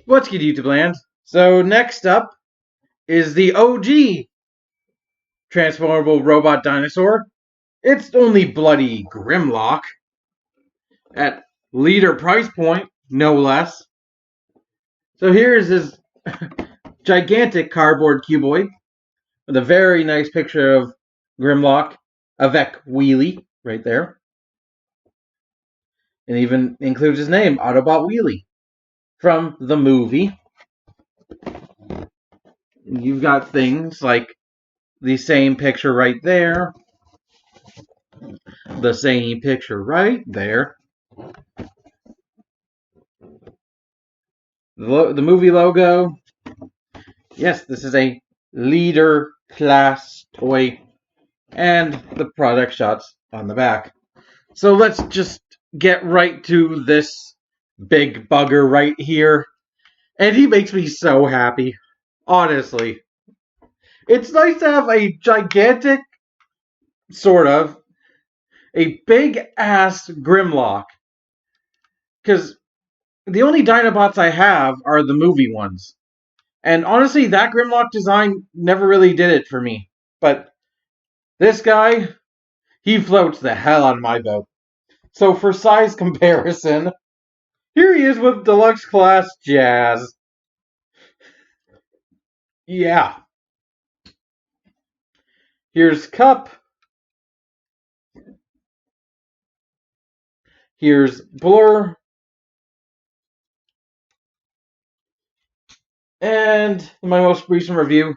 What's good, YouTube land? So next up is the OG transformable robot dinosaur. It's only bloody Grimlock at leader price point, no less. So here's his gigantic cardboard cuboid with a very nice picture of Grimlock avec Wheelie right there. And even includes his name, Autobot Wheelie, from the movie. You've got things like the same picture right there, the same picture right there, the movie logo. Yes, this is a leader class toy, and the product shots on the back. So let's just get right to this big bugger right here. And he makes me so happy. Honestly. It's nice to have a gigantic, sort of, a big-ass Grimlock. Because the only Dinobots I have are the movie ones. And honestly, that Grimlock design never really did it for me. But this guy, he floats the hell out of my boat. So for size comparison, here he is with Deluxe Class Jazz. Yeah. Here's Cup. Here's Blur. And my most recent review,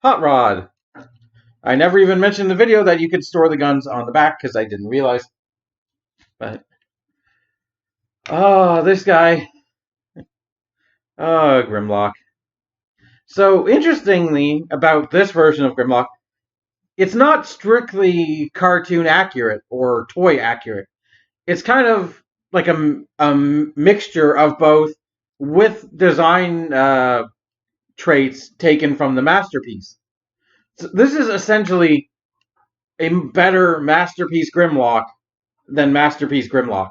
Hot Rod. I never even mentioned in the video that you could store the guns on the back because I didn't realize. But, oh, this guy. Oh, Grimlock. So, interestingly, about this version of Grimlock, it's not strictly cartoon accurate or toy accurate. It's kind of like a mixture of both with design traits taken from the Masterpiece. So this is essentially a better Masterpiece Grimlock than Masterpiece Grimlock.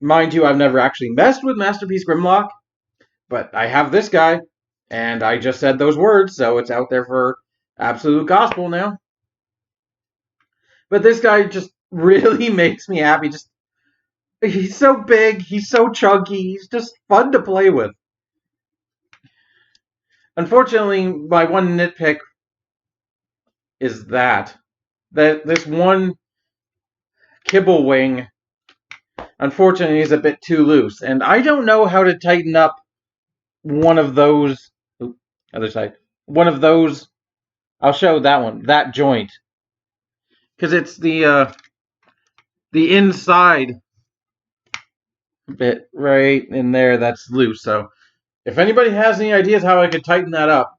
Mind you, I've never actually messed with Masterpiece Grimlock, but I have this guy, and I just said those words, so it's out there for absolute gospel now. But this guy just really makes me happy. He's so big, he's so chunky, he's just fun to play with. Unfortunately, my one nitpick is that this one kibble wing, unfortunately, is a bit too loose. And I don't know how to tighten up one of those. Other side. One of those. I'll show that one. That joint. Because it's the inside bit right in there that's loose. So if anybody has any ideas how I could tighten that up,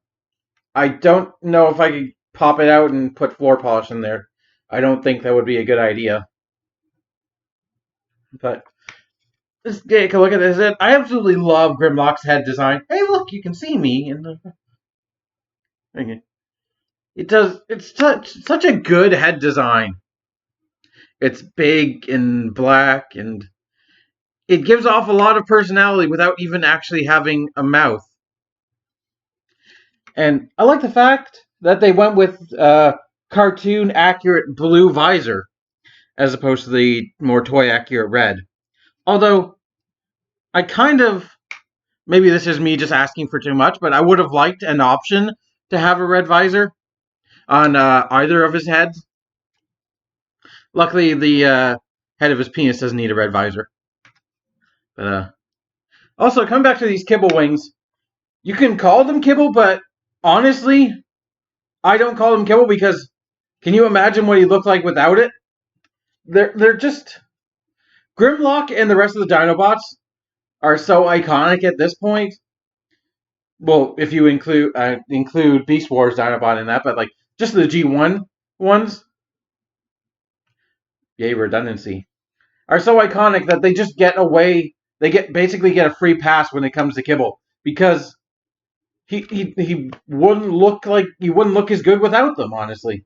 I don't know if I could pop it out and put floor polish in there. I don't think that would be a good idea. But just take a look at this. I absolutely love Grimlock's head design. Hey, look, you can see me. It's such a good head design. It's big and black, and it gives off a lot of personality without even actually having a mouth. And I like the fact that they went with cartoon accurate blue visor as opposed to the more toy accurate red. Although I kind of, maybe this is me just asking for too much, but I would have liked an option to have a red visor on either of his heads. Luckily, the head of his penis doesn't need a red visor. But also, coming back to these kibble wings, you can call them kibble, but honestly, I don't call them kibble because can you imagine what he looked like without it? They're just Grimlock and the rest of the Dinobots are so iconic at this point. Well, if you include Beast Wars Dinobot in that, but like just the G1 ones, yay redundancy, are so iconic that they just get away. They basically get a free pass when it comes to kibble because he wouldn't look as good without them. Honestly,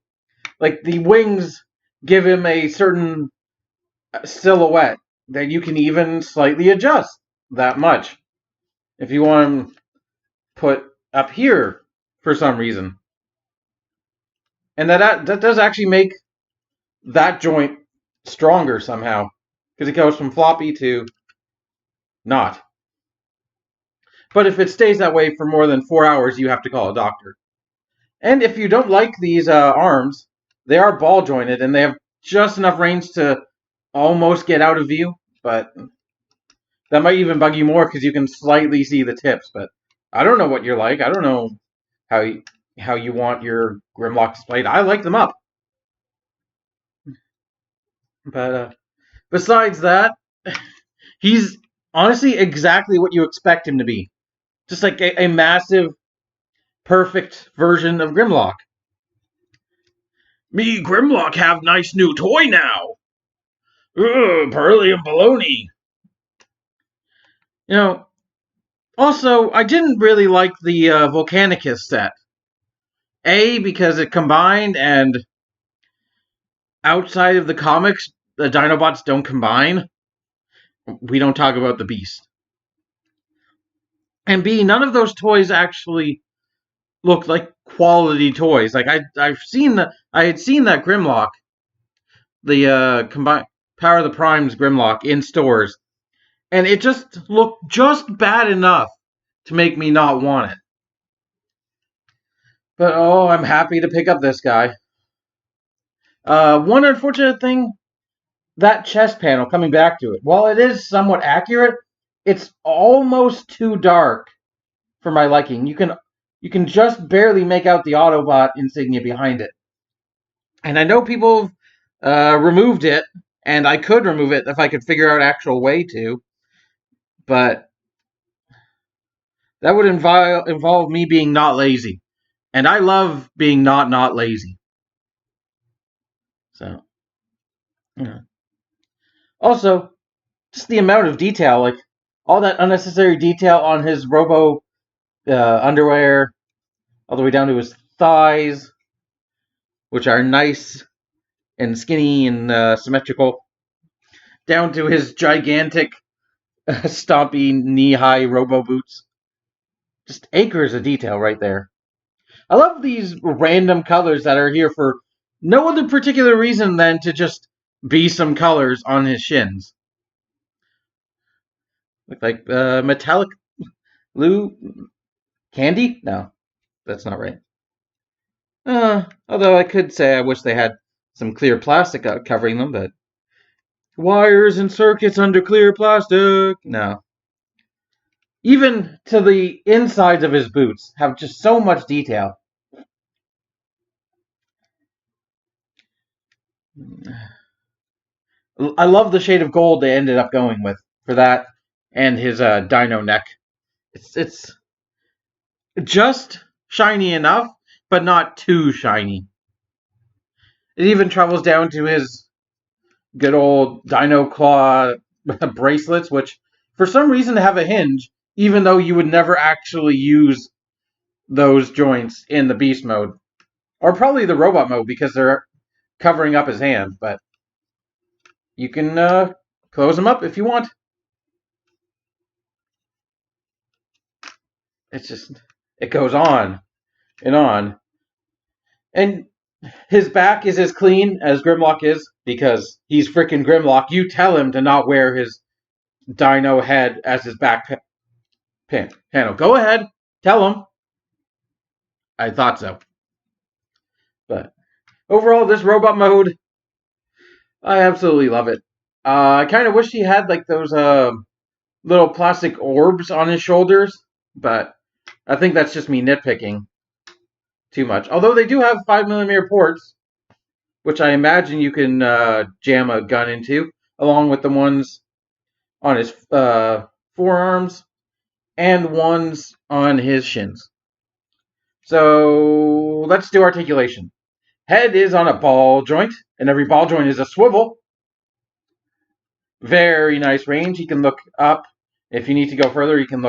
like the wings give him a certain silhouette that you can even slightly adjust that much. if you want them put up here for some reason. And that does actually make that joint stronger somehow, because it goes from floppy to not. But if it stays that way for more than 4 hours, you have to call a doctor. And if you don't like these arms, they are ball jointed and they have just enough range to almost get out of view, but that might even bug you more because you can slightly see the tips. But I don't know what you're like. I don't know how you want your Grimlock displayed. I like them up. But besides that, he's honestly exactly what you expect him to be. Just like a massive, perfect version of Grimlock. Me Grimlock have nice new toy now. Beryllium baloney. You know, also, I didn't really like the Volcanicus set. A, because it combined, and outside of the comics, the Dinobots don't combine. We don't talk about the Beast. And B, none of those toys actually look like quality toys. Like I had seen that Grimlock, the combined Power of the Primes Grimlock in stores, and it just looked just bad enough to make me not want it. But oh, I'm happy to pick up this guy. One unfortunate thing, that chest panel, coming back to it, while it is somewhat accurate, it's almost too dark for my liking. You can just barely make out the Autobot insignia behind it. And I know people removed it, and I could remove it if I could figure out actual way to, but that would involve me being not lazy. And I love being not lazy. So, yeah. Also, just the amount of detail, like all that unnecessary detail on his robo underwear, all the way down to his thighs, which are nice and skinny and symmetrical, down to his gigantic, stompy, knee-high robo boots. Just acres of detail right there. I love these random colors that are here for no other particular reason than to just be some colors on his shins. Look like metallic blue candy? No, that's not right. Although I could say I wish they had some clear plastic covering them, but wires and circuits under clear plastic. No. Even to the insides of his boots have just so much detail. I love the shade of gold they ended up going with for that and his dino neck. It's just shiny enough, but not too shiny. It even travels down to his good old dino claw bracelets, which for some reason have a hinge, even though you would never actually use those joints in the beast mode. Or probably the robot mode, because they're covering up his hand, but you can close them up if you want. It's just, it goes on and on. And his back is as clean as Grimlock is, because he's freaking Grimlock. You tell him to not wear his dino head as his back panel. Go ahead, tell him. I thought so. But overall, this robot mode, I absolutely love it. I kind of wish he had like those little plastic orbs on his shoulders, but I think that's just me nitpicking too much. Although they do have 5mm ports, which I imagine you can jam a gun into, along with the ones on his forearms and ones on his shins. So let's do articulation. Head is on a ball joint, and every ball joint is a swivel. Very nice range. He can look up. If you need to go further, you can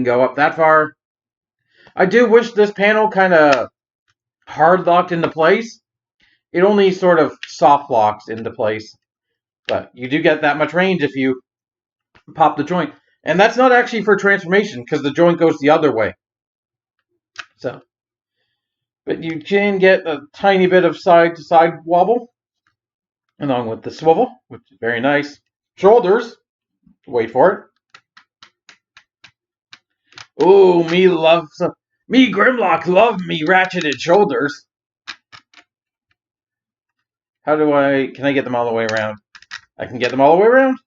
go up that far. I do wish this panel kind of hard locked into place. It only sort of soft locks into place, but you do get that much range if you pop the joint. And that's not actually for transformation, because the joint goes the other way. So, but you can get a tiny bit of side-to-side wobble, along with the swivel, which is very nice. Shoulders, wait for it. Oh, me Grimlock love me ratcheted shoulders. Can I get them all the way around? I can get them all the way around.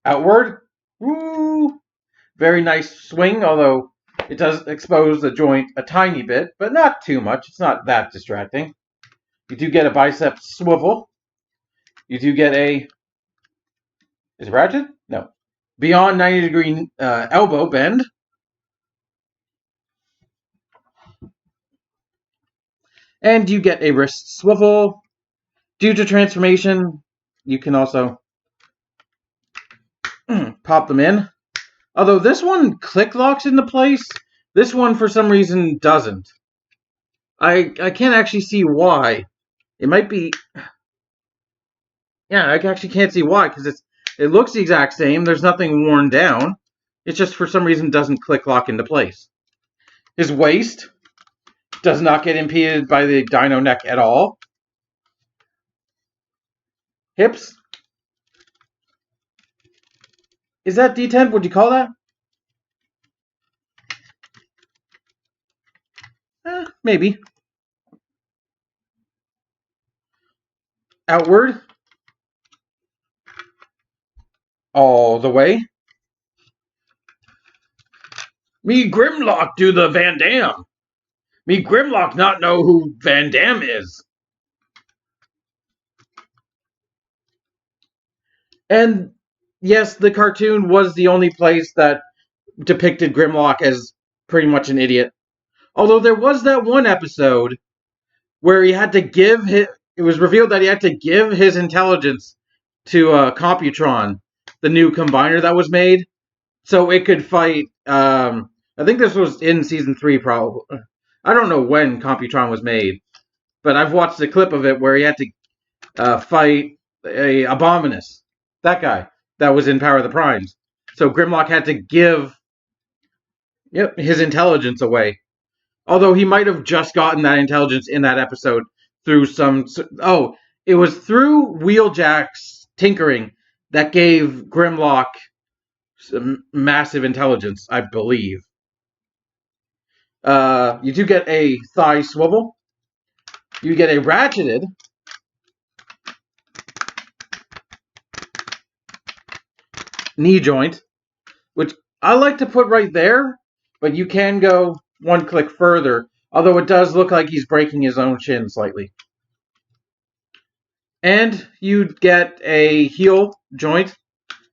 Outward. Woo! Very nice swing, although it does expose the joint a tiny bit, but not too much. It's not that distracting. You do get a bicep swivel. You do get a... Is it ratchet? No. Beyond 90-degree elbow bend. And you get a wrist swivel. Due to transformation, you can also pop them in. Although this one click locks into place, this one for some reason doesn't. I can't actually see why. It might be... Yeah, I actually can't see why, because it looks the exact same. There's nothing worn down. It just for some reason doesn't click lock into place. His waist does not get impeded by the dino neck at all. Hips. Is that D10? Would you call that? Maybe. Outward. All the way. Me Grimlock do the Van Damme. Me Grimlock not know who Van Damme is. And yes, the cartoon was the only place that depicted Grimlock as pretty much an idiot. Although there was that one episode where he had to give it was revealed that he had to give his intelligence to Computron, the new combiner that was made, so it could fight. I think this was in season 3, probably. I don't know when Computron was made, but I've watched a clip of it where he had to fight a Abominus, that guy that was in Power of the Primes. So Grimlock had to give his intelligence away. Although he might have just gotten that intelligence in that episode through some... Oh, it was through Wheeljack's tinkering that gave Grimlock some massive intelligence, I believe. You do get a thigh swivel. You get a ratcheted. Knee joint, which I like to put right there, but you can go one click further, although it does look like he's breaking his own shin slightly. And you get a heel joint.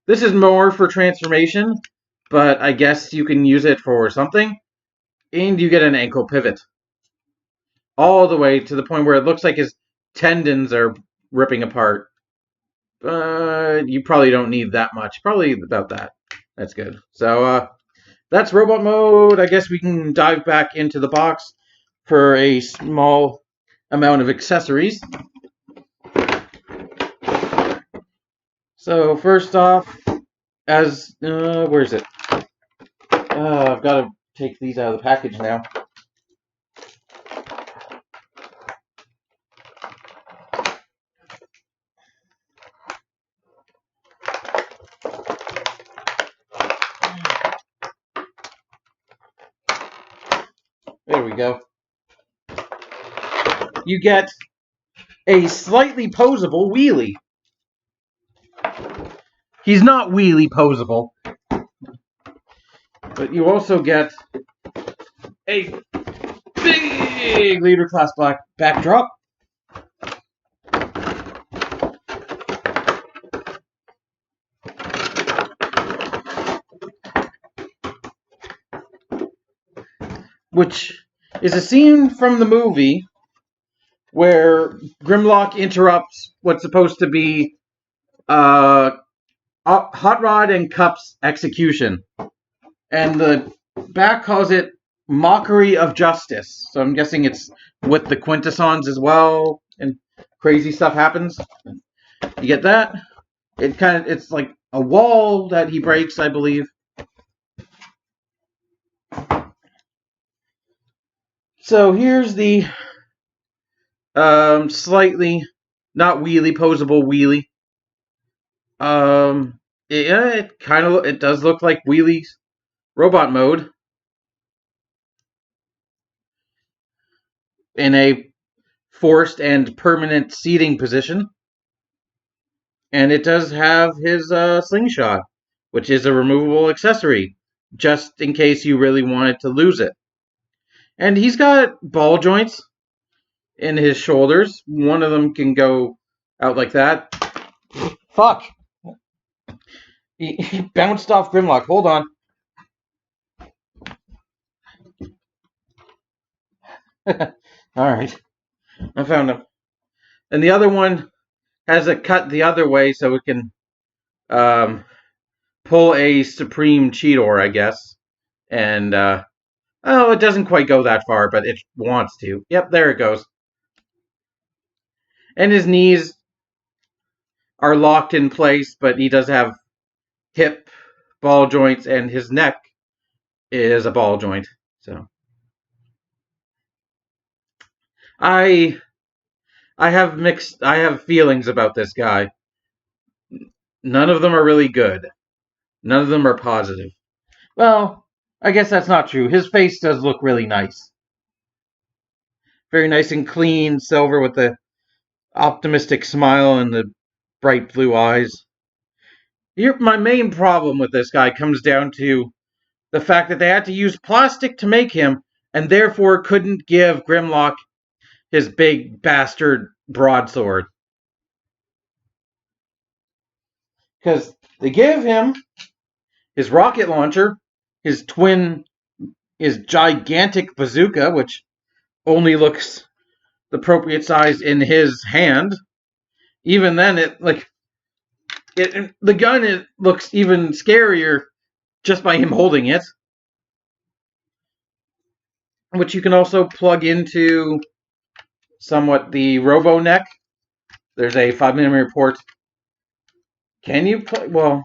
This is more for transformation, but I guess you can use it for something. And you get an ankle pivot. All the way to the point where it looks like his tendons are ripping apart. But you probably don't need that much. Probably about that. That's good. So, that's robot mode. I guess we can dive back into the box for a small amount of accessories. So first off, where is it? I've got to take these out of the package now. There we go. You get a slightly posable wheelie. He's not wheelie posable, but you also get a big leader class black backdrop. Which is a scene from the movie where Grimlock interrupts what's supposed to be Hot Rod and Cup's execution. And the back calls it Mockery of Justice. So I'm guessing it's with the Quintessons as well, and crazy stuff happens. You get that? It's like a wall that he breaks, I believe. So here's the slightly not wheelie posable wheelie. It kind of it does look like Wheelie's robot mode in a forced and permanent seating position, and it does have his slingshot, which is a removable accessory, just in case you really wanted to lose it. And he's got ball joints in his shoulders. One of them can go out like that. Fuck! He bounced off Grimlock. Hold on. Alright. I found him. And the other one has a cut the other way so it can pull a Supreme Cheetor, I guess. And, it doesn't quite go that far, but it wants to. Yep, there it goes. And his knees are locked in place, but he does have hip ball joints, and his neck is a ball joint. So I have feelings about this guy. None of them are really good. None of them are positive. Well, I guess that's not true. His face does look really nice. Very nice and clean, silver with the optimistic smile and the bright blue eyes. My main problem with this guy comes down to the fact that they had to use plastic to make him, and therefore couldn't give Grimlock his big bastard broadsword. Because they give him his rocket launcher, his gigantic bazooka, which only looks the appropriate size in his hand. Even then, the gun looks even scarier just by him holding it, which you can also plug into somewhat the Robo Neck. There's a 5mm port. Can you plug? Well,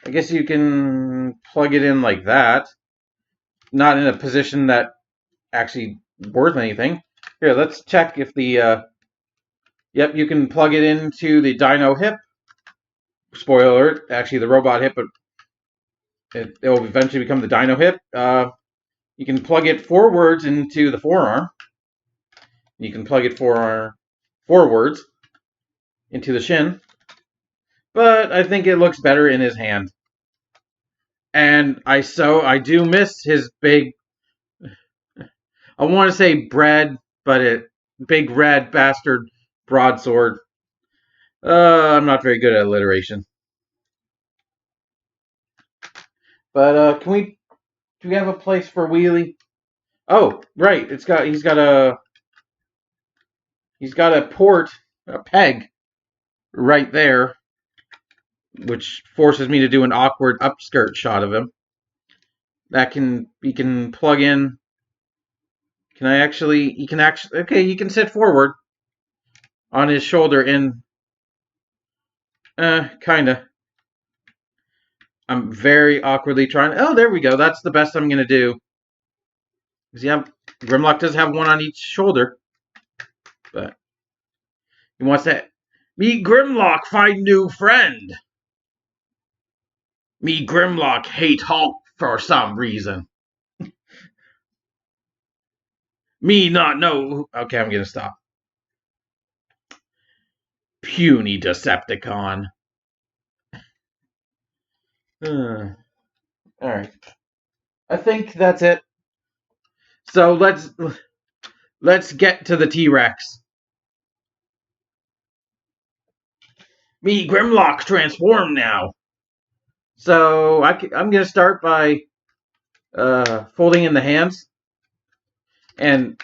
I guess you can plug it in like that. Not in a position that actually worth anything. Here, let's check if the. Yep, you can plug it into the Dino hip. Spoiler alert, actually the robot hip, but it will eventually become the Dino hip. You can plug it forwards into the forearm. You can plug it forwards into the shin. But I think it looks better in his hand. And I do miss his big, I want to say bread, but big red bastard broadsword. I'm not very good at alliteration. But do we have a place for Wheelie? Oh, right. He's got a port, a peg right there, which forces me to do an awkward upskirt shot of him. He can plug in. He can sit forward on his shoulder in, kinda. I'm very awkwardly trying. Oh, there we go. That's the best I'm gonna do. Yeah, Grimlock does have one on each shoulder, but he wants to meet Grimlock, find new friend. Me Grimlock hate Hulk for some reason. Me not know. Okay, I'm gonna stop. Puny Decepticon. Alright. I think that's it. So let's get to the T-Rex. Me Grimlock transform now. So I'm gonna start by folding in the hands and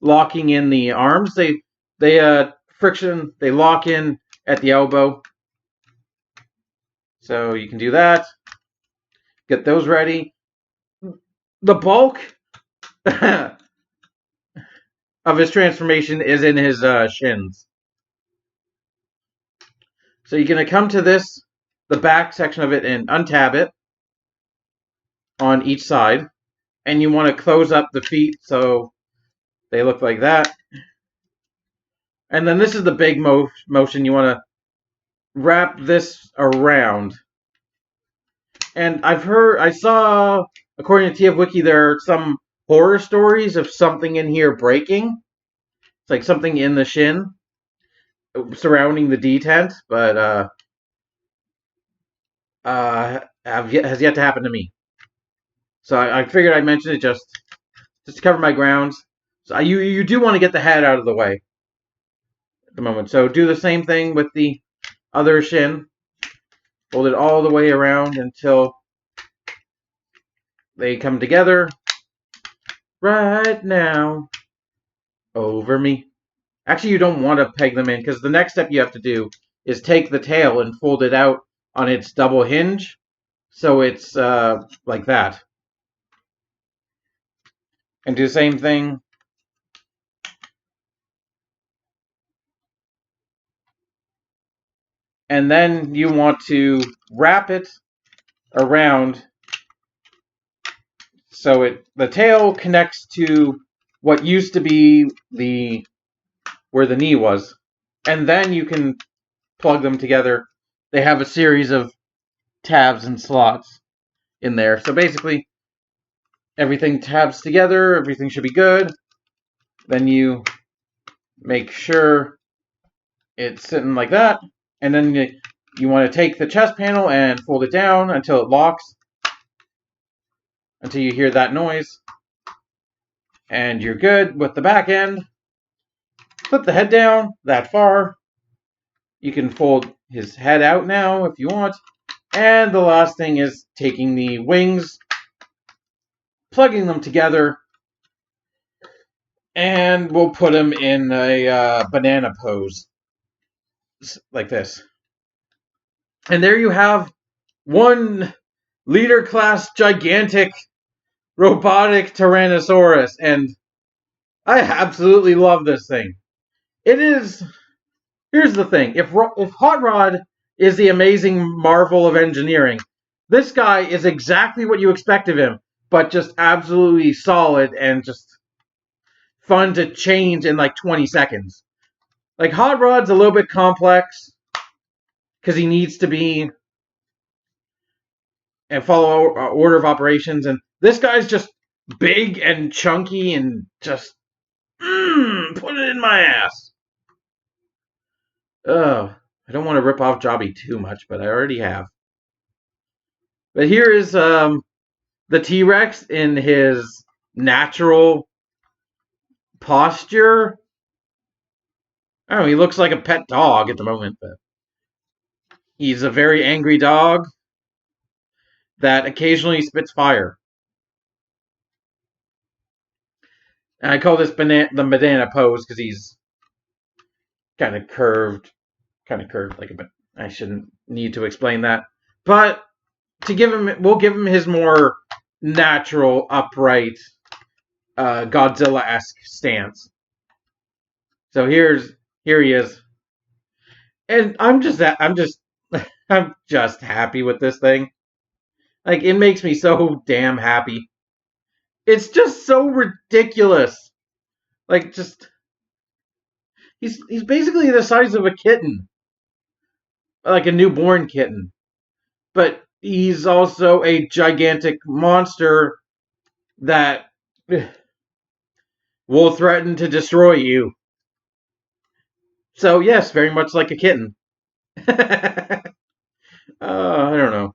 locking in the arms. They lock in at the elbow. So you can do that. Get those ready. The bulk of his transformation is in his shins. So you're going to come to the back section of it, and untab it on each side. and you want to close up the feet so they look like that. And then this is the big motion. You want to wrap this around. And I saw, according to TF Wiki, there are some horror stories of something in here breaking. It's like something in the shin surrounding the detent, but has yet to happen to me. So I figured I'd mention it just to cover my grounds. So you do want to get the head out of the way at the moment. So do the same thing with the other shin. Fold it all the way around until they come together. Right now. Over me. Actually, you don't want to peg them in, because the next step you have to do is take the tail and fold it out on its double hinge. So it's like that. And do the same thing. And then you want to wrap it around so the tail connects to what used to be where the knee was. And then you can plug them together. They have a series of tabs and slots in there. So basically, everything tabs together, everything should be good. Then you make sure it's sitting like that. And then you want to take the chest panel and fold it down until it locks. Until you hear that noise. And you're good with the back end. Flip the head down that far. You can fold his head out now if you want. And the last thing is taking the wings, plugging them together, and we'll put him in a banana pose. Like this. And there you have one leader class gigantic robotic Tyrannosaurus. And I absolutely love this thing. It is... Here's the thing. If Hot Rod is the amazing marvel of engineering, this guy is exactly what you expect of him, but just absolutely solid and just fun to change in like 20 seconds. Like, Hot Rod's a little bit complex because he needs to be and follow order of operations, and this guy's just big and chunky and just put it in my ass. Oh, I don't want to rip off Jobby too much, but I already have. But here is the T-Rex in his natural posture. I don't know, he looks like a pet dog at the moment, but he's a very angry dog that occasionally spits fire. And I call this the banana pose because he's kind of curved like a bit. I shouldn't need to explain that. But we'll give him his more natural, upright, Godzilla-esque stance. So here he is. And I'm just happy with this thing. Like, it makes me so damn happy. It's just so ridiculous. Like, just he's basically the size of a kitten. Like a newborn kitten. But he's also a gigantic monster that will threaten to destroy you. So yes, very much like a kitten. I don't know.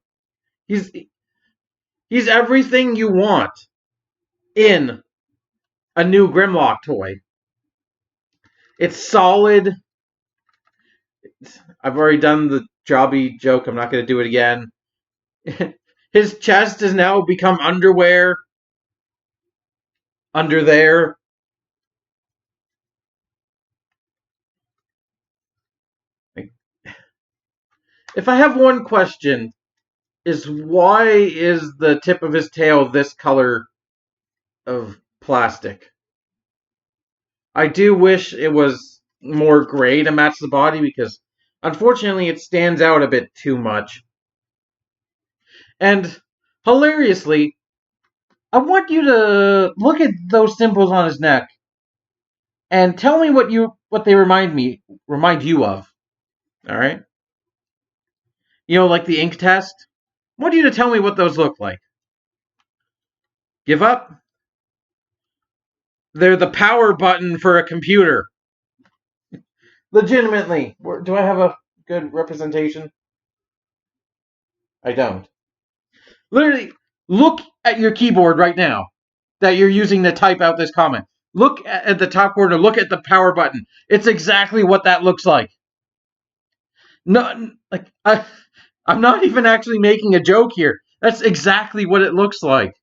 He's everything you want in a new Grimlock toy. It's solid. I've already done the Jobby joke. I'm not going to do it again. His chest has now become underwear. Under there. If I have one question, is why is the tip of his tail this color of plastic? I do wish it was more gray to match the body because unfortunately it stands out a bit too much. And hilariously, I want you to look at those symbols on his neck and tell me what they remind you of. All right? You know, like the ink test. I want you to tell me what those look like. Give up? They're the power button for a computer. Legitimately. Do I have a good representation? I don't. Literally, look at your keyboard right now that you're using to type out this comment. Look at the top corner. Look at the power button. It's exactly what that looks like. No, like I'm not even actually making a joke here. That's exactly what it looks like.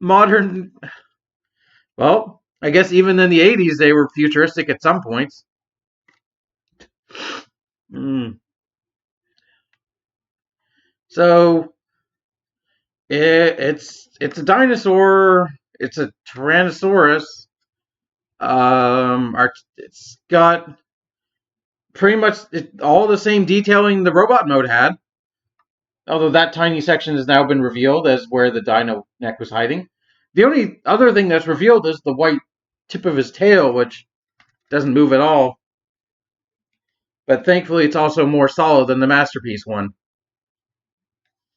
Modern. Well, I guess even in the 80s they were futuristic at some points. So it's a dinosaur. It's a Tyrannosaurus. It's got pretty much all the same detailing the robot mode had. Although that tiny section has now been revealed as where the dino neck was hiding. The only other thing that's revealed is the white tip of his tail, which doesn't move at all. But thankfully, it's also more solid than the Masterpiece one.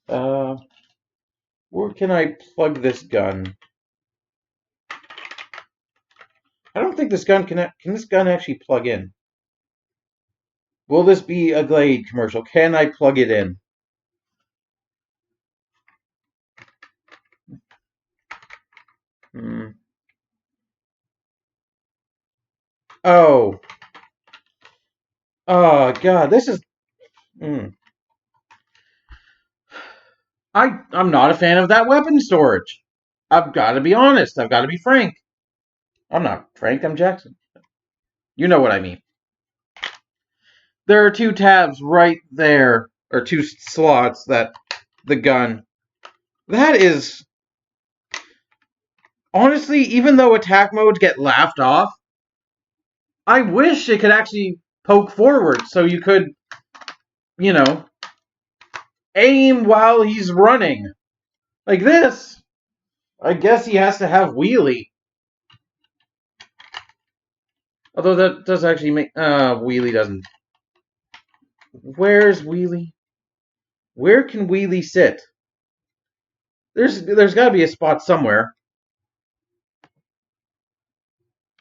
Where can I plug this gun? I don't think this gun can this gun actually plug in? Will this be a Glade commercial? Can I plug it in? Oh. Oh, God, this is... I'm not a fan of that weapon storage. I've got to be honest. I've got to be frank. I'm not Frank, I'm Jackson. You know what I mean. There are two tabs right there, or two slots that the gun... That is... Honestly, even though attack modes get laughed off, I wish it could actually poke forward so you could, you know, aim while he's running. Like this. I guess he has to have wheelie. Although that does actually make... wheelie doesn't. Where's wheelie? Where can wheelie sit? There's got to be a spot somewhere.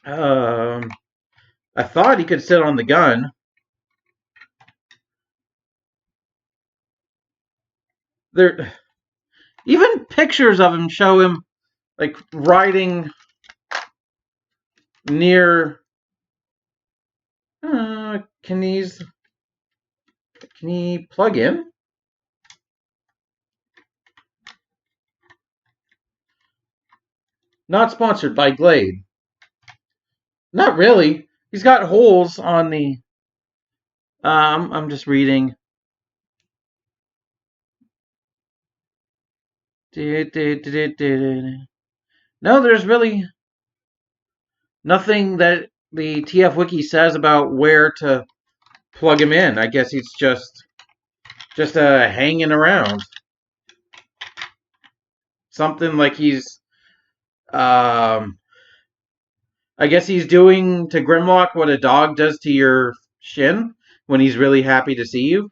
I thought he could sit on the gun. There, even pictures of him show him like riding near. Can he plug in? Not sponsored by Glade. Not really. He's got holes on the. I'm just reading. No, there's really nothing that the TF Wiki says about where to plug him in. I guess he's just hanging around. Something like he's I guess he's doing to Grimlock what a dog does to your shin when he's really happy to see you.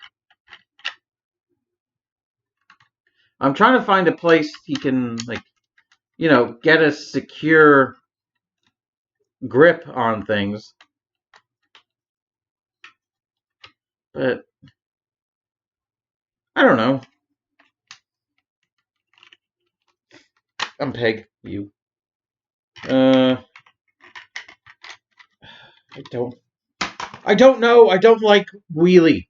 I'm trying to find a place he can, like, you know, get a secure grip on things. But I don't know. I'm Peg. You. I don't know. I don't like wheelie.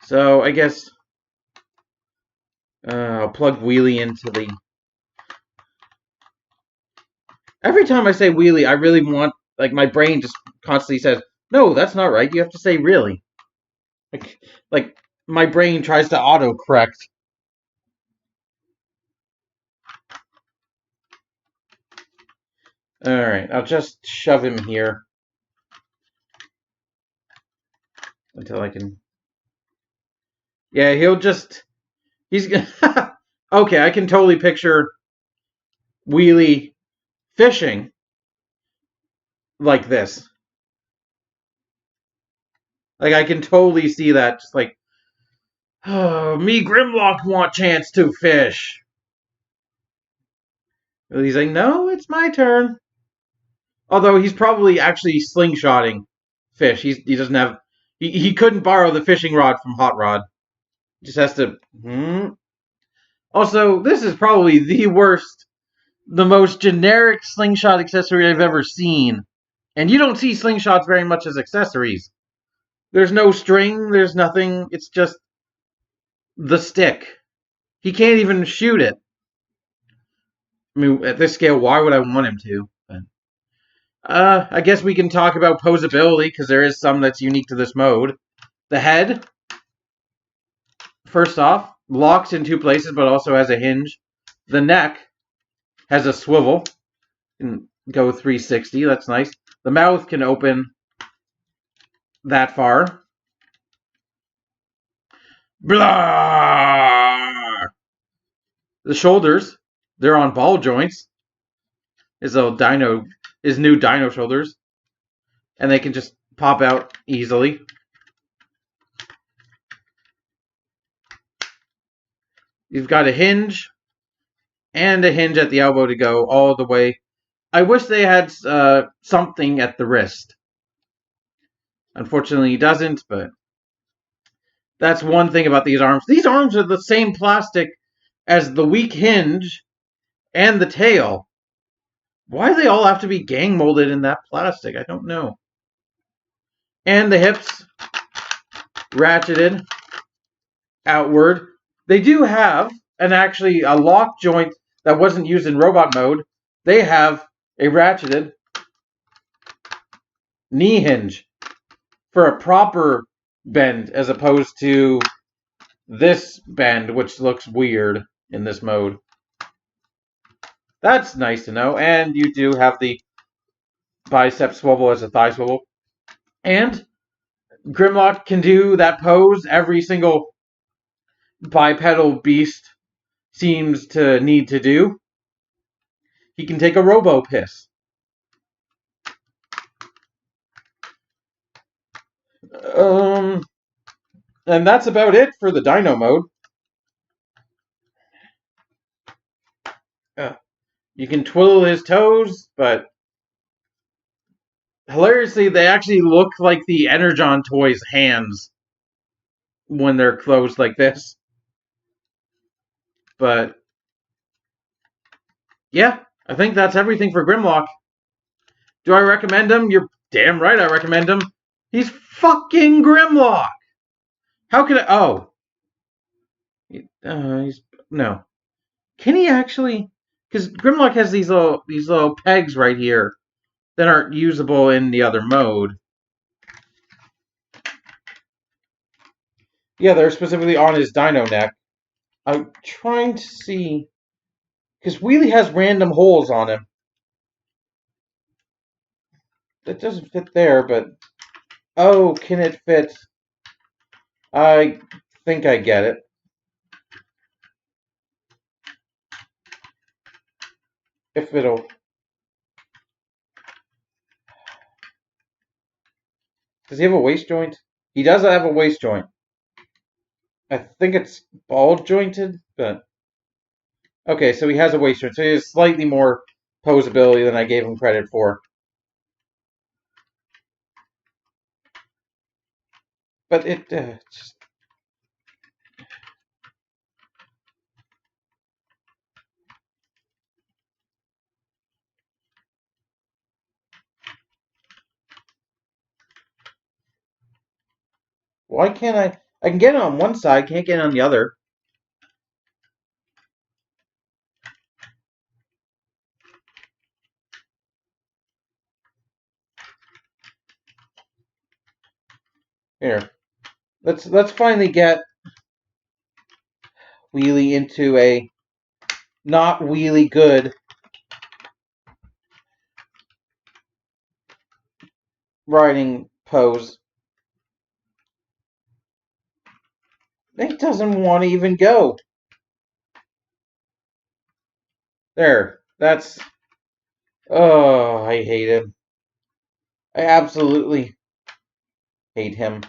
So I guess I'll plug wheelie into the... Every time I say wheelie, I really want... Like, my brain just constantly says, no, that's not right. You have to say really. Like my brain tries to auto-correct. Alright, I'll just shove him here. Until I can... Yeah, he'll just... He's okay. I can totally picture Wheelie fishing like this. Like I can totally see that. Just like, oh, me Grimlock want chance to fish. He's like, no, it's my turn. Although he's probably actually slingshotting fish. He doesn't have. He couldn't borrow the fishing rod from Hot Rod. He just has to. Also, this is probably the worst, the most generic slingshot accessory I've ever seen. And you don't see slingshots very much as accessories. There's no string, there's nothing. It's just the stick. He can't even shoot it. I mean, at this scale, why would I want him to? I guess we can talk about posability, because there is some that's unique to this mode. The head, first off, locks in 2 places, but also has a hinge. The neck has a swivel. Can go 360, that's nice. The mouth can open that far. Blah! The shoulders, they're on ball joints. His new dino shoulders. And they can just pop out easily. You've got a hinge and a hinge at the elbow to go all the way. I wish they had something at the wrist. Unfortunately, he doesn't, but that's one thing about these arms. These arms are the same plastic as the weak hinge and the tail. Why do they all have to be gang molded in that plastic? I don't know. And the hips, ratcheted outward. They do have actually a lock joint that wasn't used in robot mode. They have a ratcheted knee hinge for a proper bend as opposed to this bend, which looks weird in this mode. That's nice to know. And you do have the bicep swivel as a thigh swivel. And Grimlock can do that pose every single bipedal beast seems to need to do. He can take a robo piss. And that's about it for the dino mode. You can twiddle his toes, but hilariously, they actually look like the Energon toys' hands when they're closed like this. But yeah, I think that's everything for Grimlock. Do I recommend him? You're damn right I recommend him. He's fucking Grimlock. How could I? Oh, he's no. Can he actually? Because Grimlock has these little pegs right here that aren't usable in the other mode. Yeah, they're specifically on his dino neck. I'm trying to see, because Wheelie has random holes on him. That doesn't fit there, but oh, can it fit? I think I get it. If it'll. Does he have a waist joint? He does have a waist joint. I think it's ball jointed, but okay, so he has a waist joint. So he has slightly more posability than I gave him credit for. But it just. Why can't I? I can get it on one side, can't get it on the other. Here, let's finally get Wheelie into a not Wheelie good riding pose. It doesn't want to even go. There. That's... Oh, I hate him. I absolutely hate him.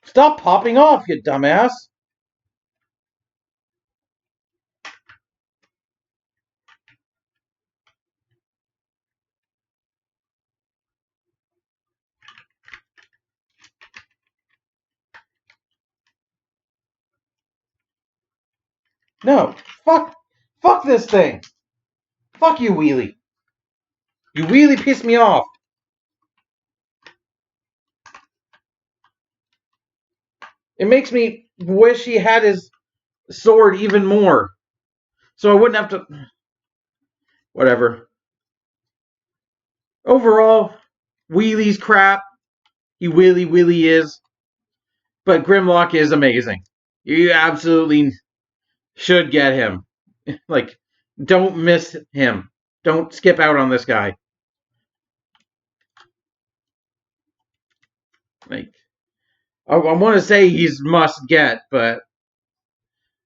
Stop popping off, you dumbass! No. Fuck this thing! Fuck you, Wheelie. You really piss me off. It makes me wish he had his sword even more. So I wouldn't have to... Whatever. Overall, Wheelie's crap. He really is. But Grimlock is amazing. You absolutely should get him. Like, don't miss him. Don't skip out on this guy. Like, I want to say he's must get, but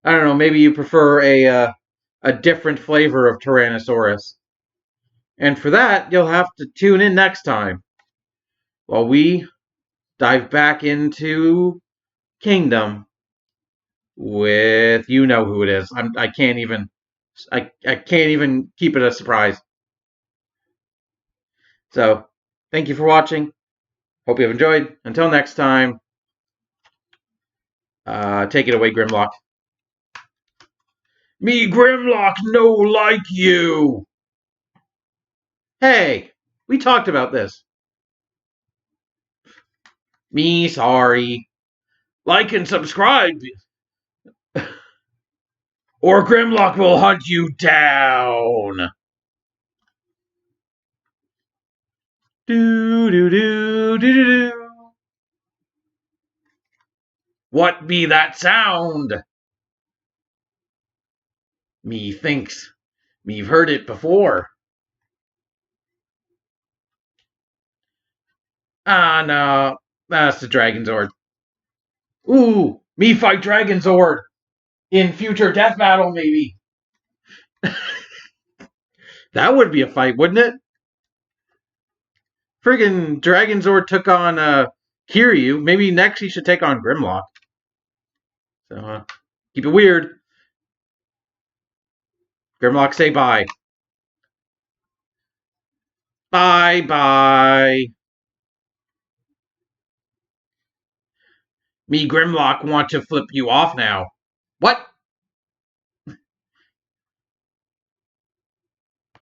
I don't know. Maybe you prefer a different flavor of Tyrannosaurus. And for that, you'll have to tune in next time while we dive back into Kingdom with you know who it is. I can't even keep it a surprise. So, thank you for watching. Hope you have enjoyed. Until next time, take it away, Grimlock. Me Grimlock no like you. Hey, we talked about this. Me sorry. Like and subscribe, or Grimlock will hunt you down. Do do do do do do. What be that sound? Me thinks me've heard it before. Ah, no, that's the Dragon Zord. Ooh, me fight Dragon Zord in future death battle, maybe. That would be a fight, wouldn't it? Friggin' Dragon Zord took on Kiryu. Maybe next he should take on Grimlock. So keep it weird. Grimlock, say bye. Bye. Me Grimlock want to flip you off now. What?